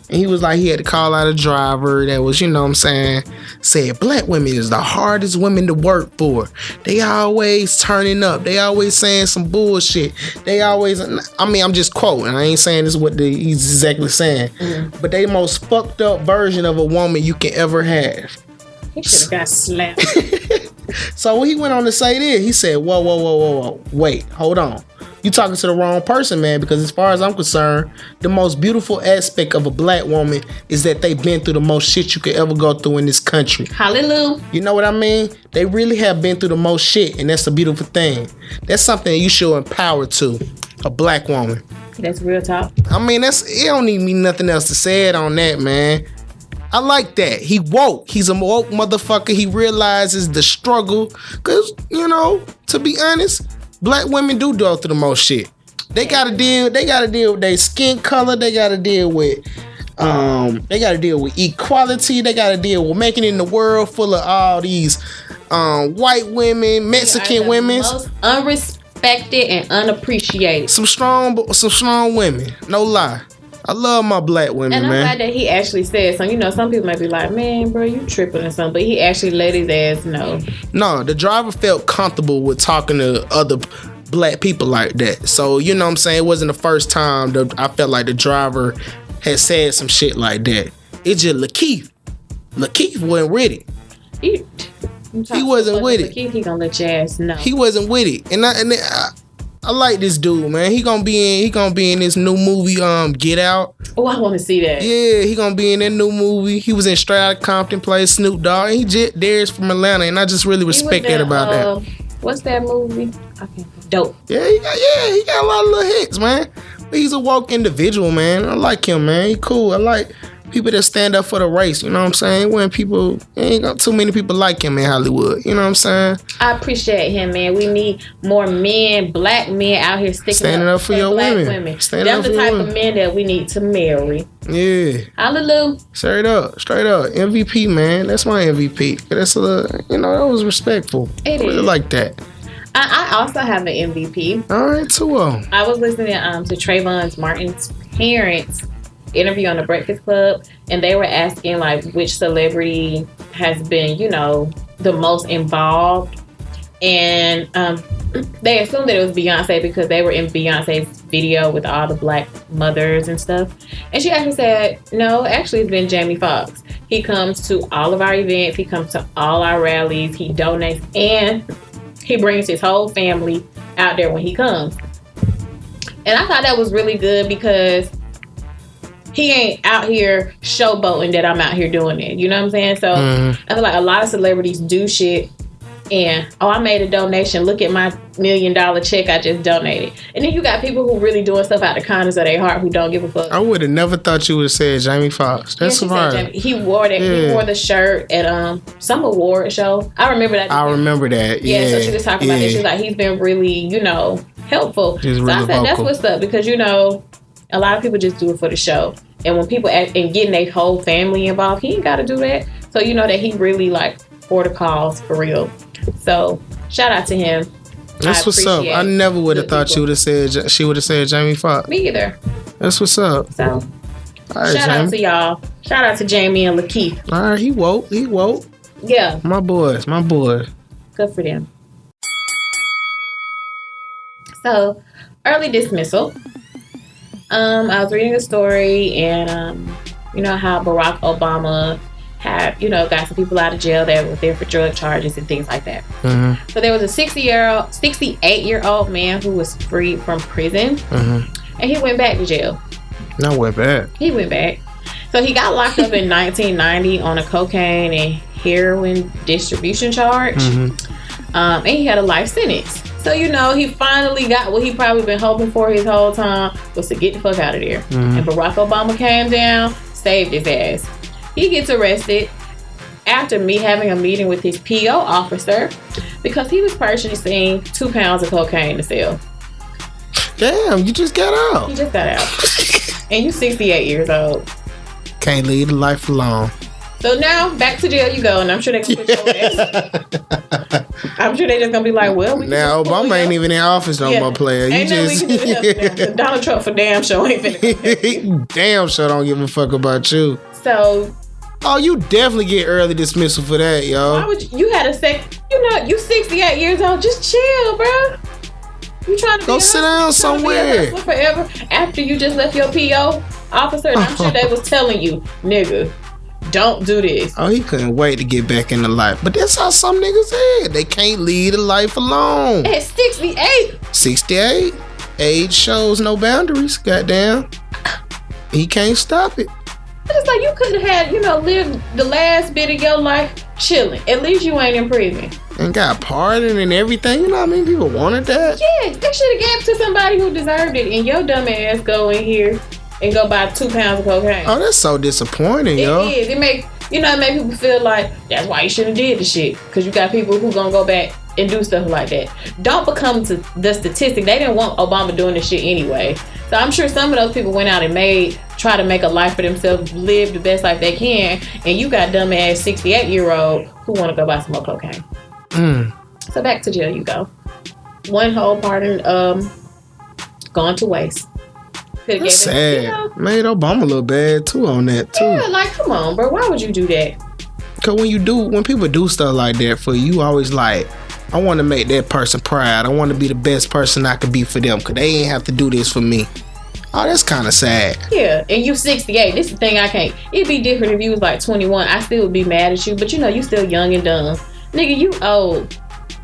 Speaker 2: And he was like, he had to call out a driver that was, you know what I'm saying, said black women is the hardest women to work for. They always turning up. They always saying some bullshit. They always, I'm just quoting. I ain't saying this is what he's exactly saying. Mm-hmm. But they the most fucked up version of a woman you can ever have.
Speaker 1: He should have got slapped.
Speaker 2: So he went on to say this. He said, whoa. Wait, hold on. You talking to the wrong person, man, because as far as I'm concerned, the most beautiful aspect of a black woman is that they've been through the most shit you could ever go through in this country.
Speaker 1: Hallelujah.
Speaker 2: You know what I mean? They really have been through the most shit, and that's a beautiful thing. That's something that you show empower to, a black woman.
Speaker 1: That's real talk.
Speaker 2: I mean, it don't need me nothing else to say it on that, man. I like that. He woke. He's a woke motherfucker. He realizes the struggle. Because, you know, to be honest, black women do go through the most shit. They gotta deal with their skin color. They gotta deal with equality. They gotta deal with making it in the world full of all these white women, Mexican women.
Speaker 1: Most unrespected and unappreciated.
Speaker 2: Some strong women. No lie. I love my black women, man.
Speaker 1: And I'm glad that he actually said something. You know, some people might be like, man, bro, you tripping or something. But he actually let his ass know.
Speaker 2: No, the driver felt comfortable with talking to other black people like that. So, you know what I'm saying? It wasn't the first time that I felt like the driver had said some shit like that. It's just Lakeith. Lakeith wasn't with it.
Speaker 1: He
Speaker 2: wasn't with it.
Speaker 1: He gonna let your ass know.
Speaker 2: He wasn't with it, and I like this dude, man. He gonna be in this new movie, Get Out.
Speaker 1: Oh, I want to see that.
Speaker 2: Yeah, he gonna be in that new movie. He was in Straight Outta Compton, played Snoop Dogg. And Darius from Atlanta, and I just really respect that about that.
Speaker 1: What's that movie? I can't. Dope.
Speaker 2: Yeah, he got a lot of little hits, man. But he's a woke individual, man. I like him, man. He cool. I like people that stand up for the race. You know what I'm saying? When people, ain't got too many people like him in Hollywood. You know what I'm saying?
Speaker 1: I appreciate him, man. We need more men, black men out here standing
Speaker 2: up for your
Speaker 1: black
Speaker 2: women.
Speaker 1: That's the type of men that we need to marry.
Speaker 2: Yeah.
Speaker 1: Hallelujah.
Speaker 2: Straight up. MVP, man. That's my MVP. That's that was respectful.
Speaker 1: It
Speaker 2: really
Speaker 1: is.
Speaker 2: Like that.
Speaker 1: I also have an MVP.
Speaker 2: All right, too.
Speaker 1: I was listening to Trayvon Martin's parents interview on the Breakfast Club, and they were asking like which celebrity has been, the most involved, and they assumed that it was Beyonce because they were in Beyonce's video with all the black mothers and stuff. And she actually said, no, actually it's been Jamie Foxx. He comes to all of our events, he comes to all our rallies, he donates, and he brings his whole family out there when he comes. And I thought that was really good because he ain't out here showboating that I'm out here doing it. You know what I'm saying? So I feel like a lot of celebrities do shit and, I made a donation. Look at my $1 million check I just donated. And then you got people who really doing stuff out the kindness of their heart who don't give a fuck.
Speaker 2: I would have never thought you would have said Jamie Foxx. That's surprising.
Speaker 1: He wore that. Yeah. He wore the shirt at some award show. I remember that. Yeah. So she was talking about that. She was like, he's been really, helpful.
Speaker 2: He's
Speaker 1: so
Speaker 2: really
Speaker 1: I said, that's what's up because a lot of people just do it for the show. And when people and getting their whole family involved, he ain't got to do that. So you know that he really for the cause for real. So shout out to him.
Speaker 2: That's what's up. I never would have thought she would have said Jamie Foxx.
Speaker 1: Me either.
Speaker 2: That's what's up.
Speaker 1: So all right, shout out to y'all. Shout out to Jamie and Lakeith.
Speaker 2: All right, he woke.
Speaker 1: Yeah.
Speaker 2: My boys.
Speaker 1: Good for them. So early dismissal. I was reading a story and how Barack Obama had, got some people out of jail that were there for drug charges and things like that. Mm-hmm. So there was a 68-year-old man who was freed from prison, and he went back to jail.
Speaker 2: Not went back.
Speaker 1: He went back. So he got locked up in 1990 on a cocaine and heroin distribution charge, and he had a life sentence. So, he finally got what he probably been hoping for his whole time was to get the fuck out of there. And Barack Obama came down, saved his ass. He gets arrested after having a meeting with his PO officer because he was purchasing 2 pounds of cocaine to sell.
Speaker 2: Damn, you just got out.
Speaker 1: He just got out. And you 68 years old.
Speaker 2: Can't leave the life alone.
Speaker 1: So now, back to jail you go, and I'm sure they can put your ass. I'm sure they just gonna be like, well,
Speaker 2: now Obama ain't even in office no more, player.
Speaker 1: Ain't nothing we can do to help them. Donald Trump for damn sure ain't finna.
Speaker 2: Damn sure don't give a fuck about you.
Speaker 1: So.
Speaker 2: Oh, you definitely get early dismissal for that, yo.
Speaker 1: Why would you had a you 68 years old, just chill, bro. You trying to
Speaker 2: go sit down somewhere
Speaker 1: forever after you just left your PO officer, and I'm sure they was telling you, nigga, don't do this.
Speaker 2: Oh, he couldn't wait to get back in the life. But that's how some niggas is. They can't leave the life alone.
Speaker 1: At 68.
Speaker 2: 68. Age shows no boundaries, goddamn. He can't stop it.
Speaker 1: It's like you couldn't have, lived the last bit of your life chilling. At least you ain't in prison.
Speaker 2: And got pardoned and everything. You know what I mean? People wanted that.
Speaker 1: Yeah, they should have gave it to somebody who deserved it. And your dumb ass go in here and go buy 2 pounds of cocaine.
Speaker 2: Oh, that's so disappointing, yo.
Speaker 1: It is. It make people feel like that's why you shouldn't have did the shit. Because you got people who gonna go back and do stuff like that. Don't become the statistic. They didn't want Obama doing this shit anyway. So I'm sure some of those people went out and try to make a life for themselves, live the best life they can, and you got dumbass 68-year-old who want to go buy some more cocaine. So back to jail you go. One whole pardon gone to waste.
Speaker 2: That's sad. Made Obama look bad too on that too.
Speaker 1: Yeah, like come on, bro. Why would you do that?
Speaker 2: Cause when people do stuff like that for you, always like, I want to make that person proud. I want to be the best person I could be for them. Cause they ain't have to do this for me. Oh, that's kind of sad.
Speaker 1: Yeah, and you 68. This is the thing I can't. It'd be different if you was like 21. I still would be mad at you, but you know, you still young and dumb. Nigga, you old.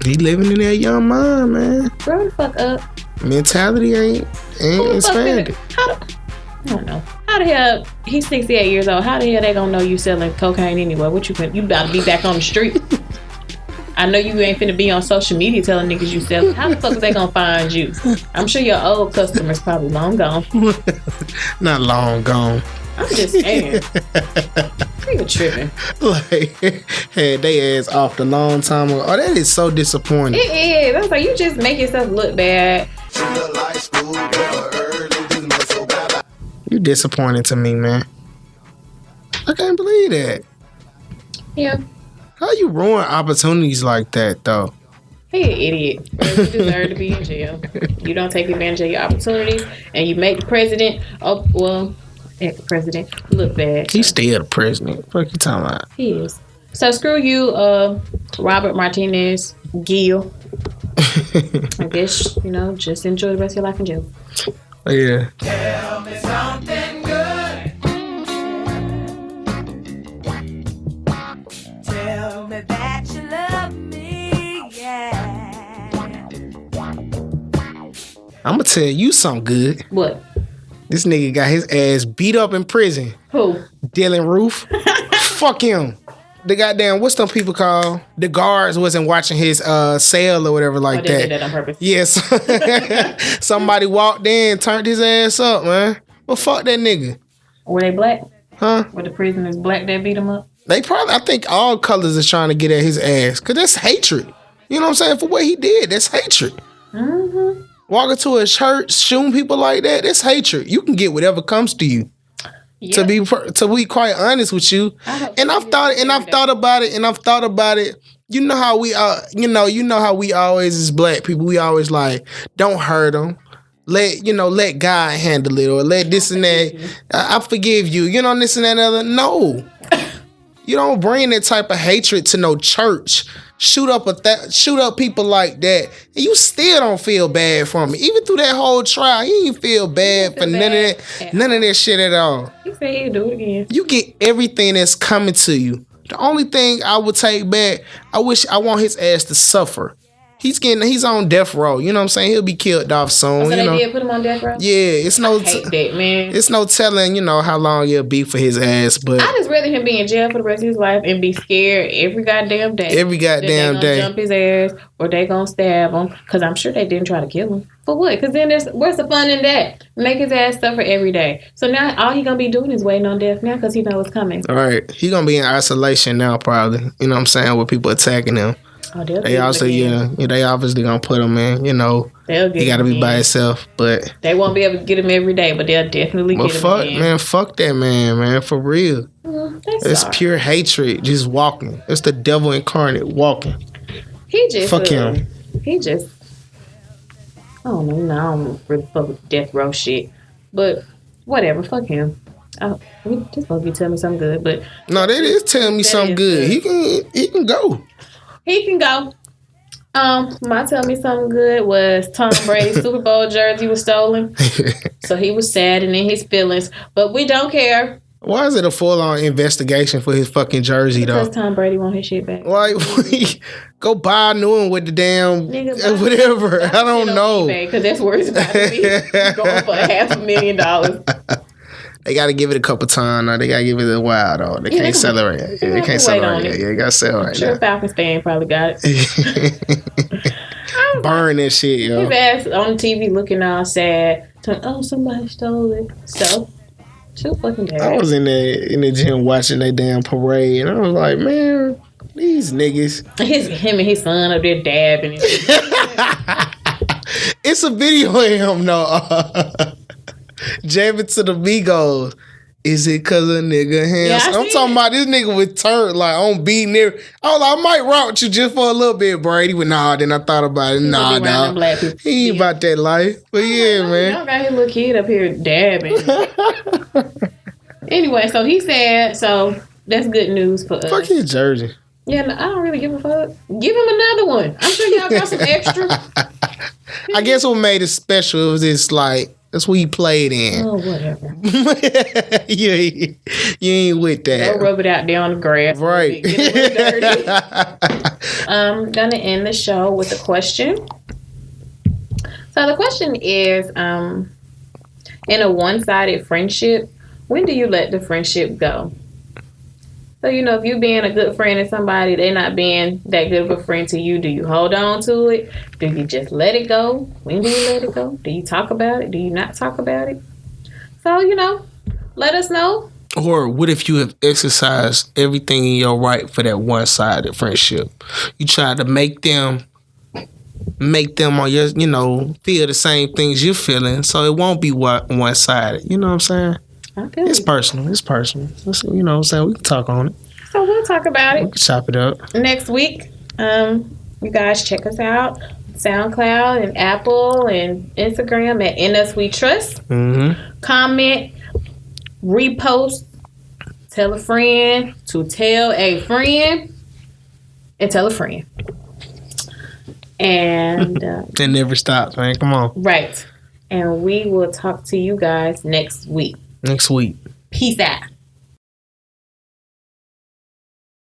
Speaker 2: He living in that young mind, man.
Speaker 1: Grow the fuck up.
Speaker 2: Mentality ain't expanded.
Speaker 1: I don't know. How the hell, he's 68 years old. How the hell they gonna know you selling cocaine anyway? You about to be back on the street. I know you ain't finna be on social media telling niggas you sell. How the fuck are they gonna find you? I'm sure your old customers probably long gone.
Speaker 2: Not long gone.
Speaker 1: I'm just saying. Nigga tripping.
Speaker 2: Like, had they ass off the long time ago. Oh, that is so disappointing.
Speaker 1: It is. I was like, you just make yourself look bad.
Speaker 2: You disappointing to me, man. I can't believe that.
Speaker 1: Yeah.
Speaker 2: How you ruin opportunities like that, though?
Speaker 1: He an idiot. You deserve to be in jail. You don't take advantage of your opportunities, and you make the president, ex-president, look bad.
Speaker 2: He's still the president. What you talking about?
Speaker 1: He is. So screw you, Robert Martinez, Gil. I guess, just enjoy the rest of your life in jail.
Speaker 2: Yeah.
Speaker 3: Tell me something good. Tell me that you love me, yeah.
Speaker 2: I'm gonna tell you something good.
Speaker 1: What?
Speaker 2: This nigga got his ass beat up in prison.
Speaker 1: Who?
Speaker 2: Dylan Roof. Fuck him. The goddamn, what's them people called? The guards wasn't watching his cell or whatever like
Speaker 1: They
Speaker 2: that.
Speaker 1: did that on purpose.
Speaker 2: Yes. Somebody walked in, turned his ass up, man. Well, fuck that nigga.
Speaker 1: Were they black?
Speaker 2: Huh?
Speaker 1: Were the prisoners black that beat him up?
Speaker 2: They probably, I think all colors is trying to get at his ass. Because that's hatred. You know what I'm saying? For what he did, that's hatred.
Speaker 1: Mm-hmm.
Speaker 2: Walking to a church, shooting people like that, that's hatred. You can get whatever comes to you.
Speaker 1: Yep.
Speaker 2: To be quite honest with you, and I've thought about it. You know how we are. You know how we always as black people. We always like, don't hurt them. Let God handle it, or let this and that. I forgive you. This and that and other. No, you don't bring that type of hatred to no church. Shoot up people like that, and you still don't feel bad for me. Even through that whole trial, he ain't feel bad for none of that shit at all.
Speaker 1: He said he'd do it again.
Speaker 2: You get everything that's coming to you. The only thing I would take back, I want his ass to suffer. He's on death row. You know what I'm saying? He'll be killed off soon.
Speaker 1: So they did put him on death row?
Speaker 2: Yeah, it's no.
Speaker 1: I hate that, man.
Speaker 2: It's no telling, how long it'll be for his ass. But
Speaker 1: I just rather him be in jail for the rest of his life and be scared every goddamn day.
Speaker 2: Every goddamn
Speaker 1: that
Speaker 2: day.
Speaker 1: They gonna jump his ass or they gonna stab him. Because I'm sure they didn't try to kill him. For what? Because then where's the fun in that? Make his ass suffer every day. So now all he gonna be doing is waiting on death now because he knows it's coming.
Speaker 2: All right, he gonna be in isolation now probably. You know what I'm saying? With people attacking him.
Speaker 1: Oh,
Speaker 2: they also, they obviously gonna put him in.
Speaker 1: They'll get
Speaker 2: he gotta
Speaker 1: him
Speaker 2: be by himself. But
Speaker 1: they won't be able to get him every day, but they'll definitely get him again.
Speaker 2: Man, fuck that man, for real. It's
Speaker 1: sorry.
Speaker 2: pure hatred, just walking. It's the devil incarnate walking.
Speaker 1: He just
Speaker 2: fuck him.
Speaker 1: He just, I don't know. I don't really fuck with death row shit, but whatever. Fuck him. This supposed to be telling me something good, but
Speaker 2: no, they is telling me something good. He can go.
Speaker 1: He can go. My tell me something good was Tom Brady's Super Bowl jersey was stolen. So he was sad and in his feelings. But we don't care.
Speaker 2: Why is it a full-on investigation for his fucking jersey,
Speaker 1: because
Speaker 2: though?
Speaker 1: Tom Brady want his shit back.
Speaker 2: Like, go buy a new one with the damn whatever. I don't know.
Speaker 1: Because that's where it's about to be. Going for $500,000.
Speaker 2: They got to give it a couple times. They got to give it a while, though. They can't sell it right. They can't sell it right. Yeah, they got to sell it right
Speaker 1: now.
Speaker 2: Falcons
Speaker 1: fan probably got it.
Speaker 2: Burn that shit, yo.
Speaker 1: His ass on TV looking all sad. Somebody stole it. So, too fucking bad.
Speaker 2: I was in the gym watching that damn parade, and I was like, man, these niggas.
Speaker 1: Him and his son up there dabbing.
Speaker 2: It's a video of him, though. Jamming to the Migos. Is it cause a nigga hands? I'm talking about this nigga with turn like on beat near. I was like, I might route you just for a little bit, Brady. But nah, then I thought about it. Nah, dog. He ain't about that life. But yeah, man.
Speaker 1: Y'all got his little kid up here dabbing. Anyway, so he said, so that's good news for us.
Speaker 2: Fuck his jersey.
Speaker 1: Yeah, no, I don't really give a fuck. Give him another one. I'm sure y'all got some extra.
Speaker 2: I guess what made it special was this like That's what he played in.
Speaker 1: Oh, whatever.
Speaker 2: you ain't with that.
Speaker 1: Go rub it out there on the grass.
Speaker 2: Right.
Speaker 1: Get a little dirty. I'm gonna end the show with a question. So the question is, in a one-sided friendship, when do you let the friendship go? So, if you being a good friend to somebody, they're not being that good of a friend to you, do you hold on to it? Do you just let it go? When do you let it go? Do you talk about it? Do you not talk about it? So, let us know.
Speaker 2: Or what if you have exercised everything in your right for that one-sided friendship? You try to make them on your, feel the same things you're feeling, so it won't be one-sided. You know what I'm saying? It's personal. It's personal. You know what I'm saying? We can talk on it.
Speaker 1: So we'll talk about it.
Speaker 2: We can chop it up.
Speaker 1: Next week, you guys check us out. SoundCloud and Apple and Instagram at In Us We Trust.
Speaker 2: Mm-hmm.
Speaker 1: Comment, repost, tell a friend to tell a friend, and tell a friend. And
Speaker 2: it never stops, man. Come on.
Speaker 1: Right. And we will talk to you guys next week.
Speaker 2: Next week.
Speaker 1: Peace out.